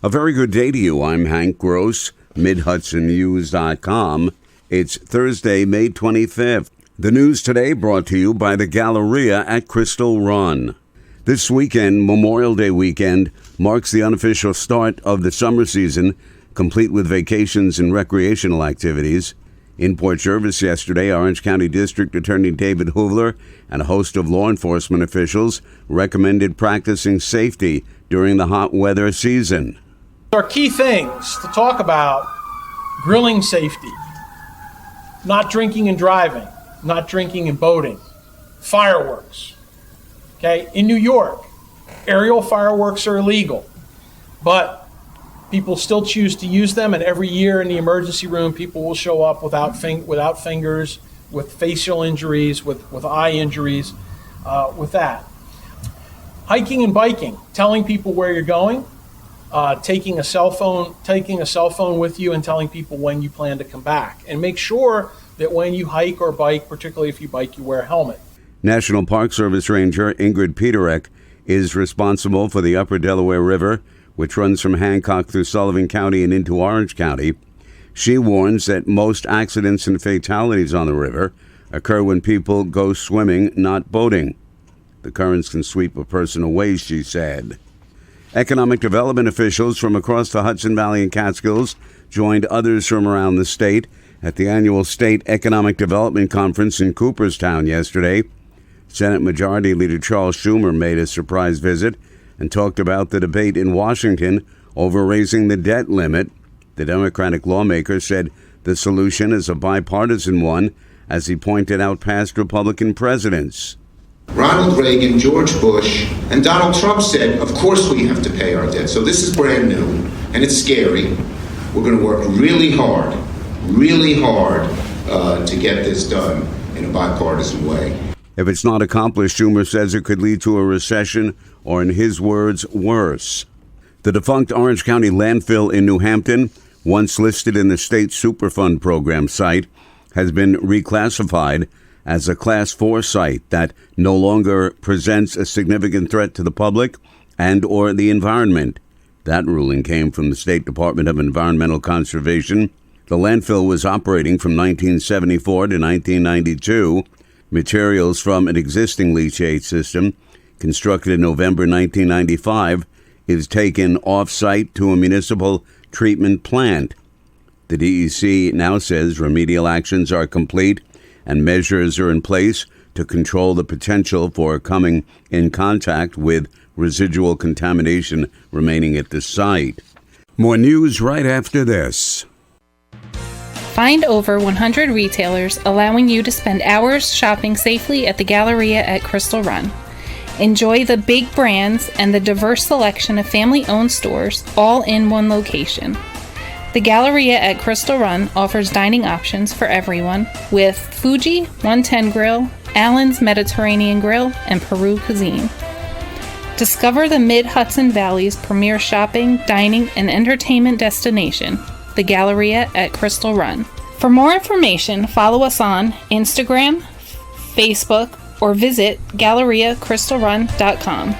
A very good day to you. I'm Hank Gross, MidHudsonNews.com. It's Thursday, May 25th. The news today brought to you by the Galleria at Crystal Run. This weekend, Memorial Day weekend, marks the unofficial start of the summer season, complete with vacations and recreational activities. In Port Jervis yesterday, Orange County District Attorney David Hoovler and a host of law enforcement officials recommended practicing safety during the hot weather season. There are key things to talk about: grilling safety, not drinking and driving, not drinking and boating, fireworks. Okay, in New York, aerial fireworks are illegal, but people still choose to use them, and every year in the emergency room, people will show up without fingers, with facial injuries, with eye injuries, with that. Hiking and biking, telling people where you're going, taking a cell phone with you and telling people when you plan to come back. And make sure that when you hike or bike, particularly if you bike, you wear a helmet. National Park Service Ranger Ingrid Peterek is responsible for the Upper Delaware River, which runs from Hancock through Sullivan County and into Orange County. She warns that most accidents and fatalities on the river occur when people go swimming, not boating. The currents can sweep a person away, she said. Economic development officials from across the Hudson Valley and Catskills joined others from around the state at the annual State Economic Development Conference in Cooperstown yesterday. Senate Majority Leader Charles Schumer made a surprise visit and talked about the debate in Washington over raising the debt limit. The Democratic lawmaker said the solution is a bipartisan one, as he pointed out past Republican presidents. Ronald Reagan, George Bush, and Donald Trump said, of course we have to pay our debt. So this is brand new, and it's scary. We're going to work really hard to get this done in a bipartisan way. If it's not accomplished, Schumer says it could lead to a recession, or in his words, worse. The defunct Orange County landfill in New Hampton, once listed in the state Superfund program site, has been reclassified as a Class 4 site that no longer presents a significant threat to the public and or the environment. That ruling came from the State Department of Environmental Conservation. The landfill was operating from 1974 to 1992. Materials from an existing leachate system, constructed in November 1995, is taken off-site to a municipal treatment plant. The DEC now says remedial actions are complete and measures are in place to control the potential for coming in contact with residual contamination remaining at the site. More news right after this. Find over 100 retailers allowing you to spend hours shopping safely at the Galleria at Crystal Run. Enjoy the big brands and the diverse selection of family-owned stores all in one location. The Galleria at Crystal Run offers dining options for everyone with Fuji 110 Grill, Allen's Mediterranean Grill, and Peru Cuisine. Discover the Mid-Hudson Valley's premier shopping, dining, and entertainment destination, the Galleria at Crystal Run. For more information, follow us on Instagram, Facebook, or visit GalleriaCrystalRun.com.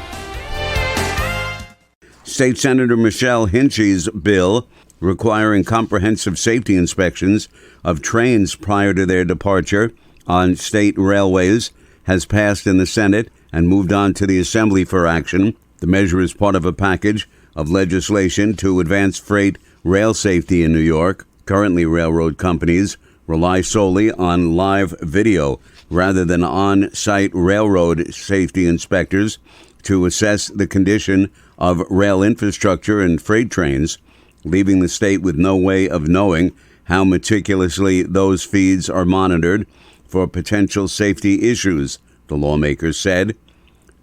State Senator Michelle Hinchy's bill requiring comprehensive safety inspections of trains prior to their departure on state railways has passed in the Senate and moved on to the Assembly for action. The measure is part of a package of legislation to advance freight rail safety in New York. Currently, railroad companies rely solely on live video rather than on-site railroad safety inspectors to assess the condition of rail infrastructure and freight trains, leaving the state with no way of knowing how meticulously those feeds are monitored for potential safety issues, the lawmakers said.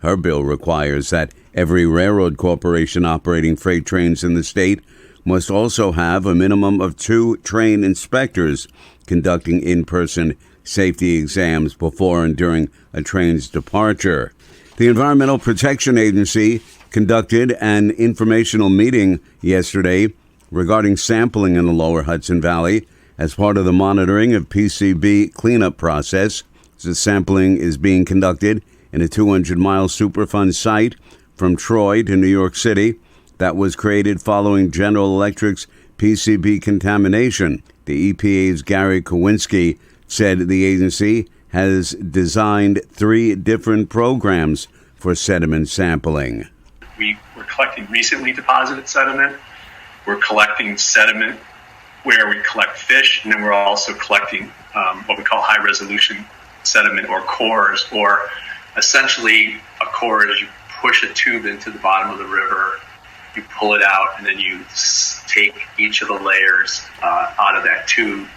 Her bill requires that every railroad corporation operating freight trains in the state must also have a minimum of 2 train inspectors conducting in-person safety exams before and during a train's departure. The Environmental Protection Agency conducted an informational meeting yesterday regarding sampling in the lower Hudson Valley as part of the monitoring of PCB cleanup process. The sampling is being conducted in a 200-mile Superfund site from Troy to New York City. that was created following General Electric's PCB contamination. The EPA's Gary Kowinski said the agency has designed 3 different programs for sediment sampling. We're collecting recently deposited sediment. We're collecting sediment where we collect fish, and then we're also collecting what we call high-resolution sediment, or cores, or essentially a core is you push a tube into the bottom of the river, you pull it out, and then you take each of the layers out of that tube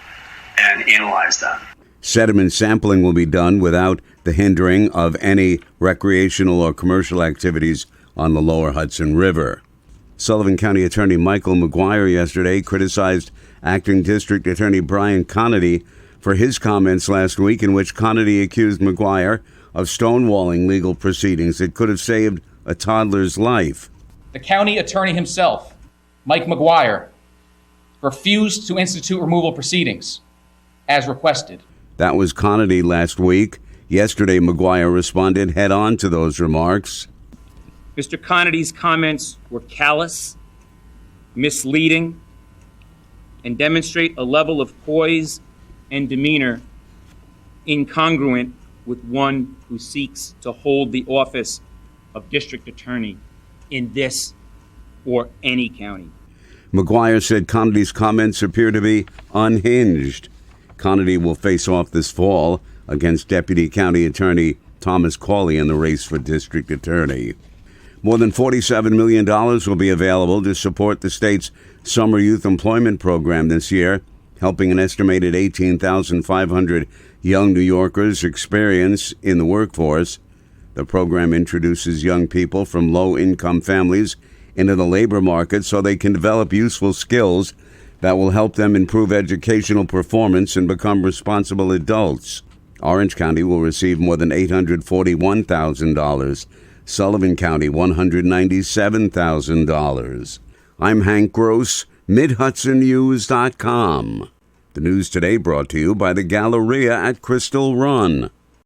and analyze them. Sediment sampling will be done without the hindering of any recreational or commercial activities on the lower Hudson River. Sullivan County Attorney Michael McGuire yesterday criticized Acting District Attorney Brian Conity for his comments last week, in which Conity accused McGuire of stonewalling legal proceedings that could have saved a toddler's life. The county attorney himself, Mike McGuire, refused to institute removal proceedings as requested. That was Conity last week. Yesterday, McGuire responded head-on to those remarks. Mr. Conity's comments were callous, misleading, and demonstrate a level of poise and demeanor incongruent with one who seeks to hold the office of district attorney in this or any county. McGuire said Conity's comments appear to be unhinged. Conity will face off this fall against Deputy County Attorney Thomas Cawley in the race for district attorney. More than $47 million will be available to support the state's summer youth employment program this year, helping an estimated 18,500 young New Yorkers experience in the workforce. The program introduces young people from low-income families into the labor market so they can develop useful skills that will help them improve educational performance and become responsible adults. Orange County will receive more than $841,000. Sullivan County, $197,000. I'm Hank Gross, MidHudsonNews.com. The news today brought to you by the Galleria at Crystal Run.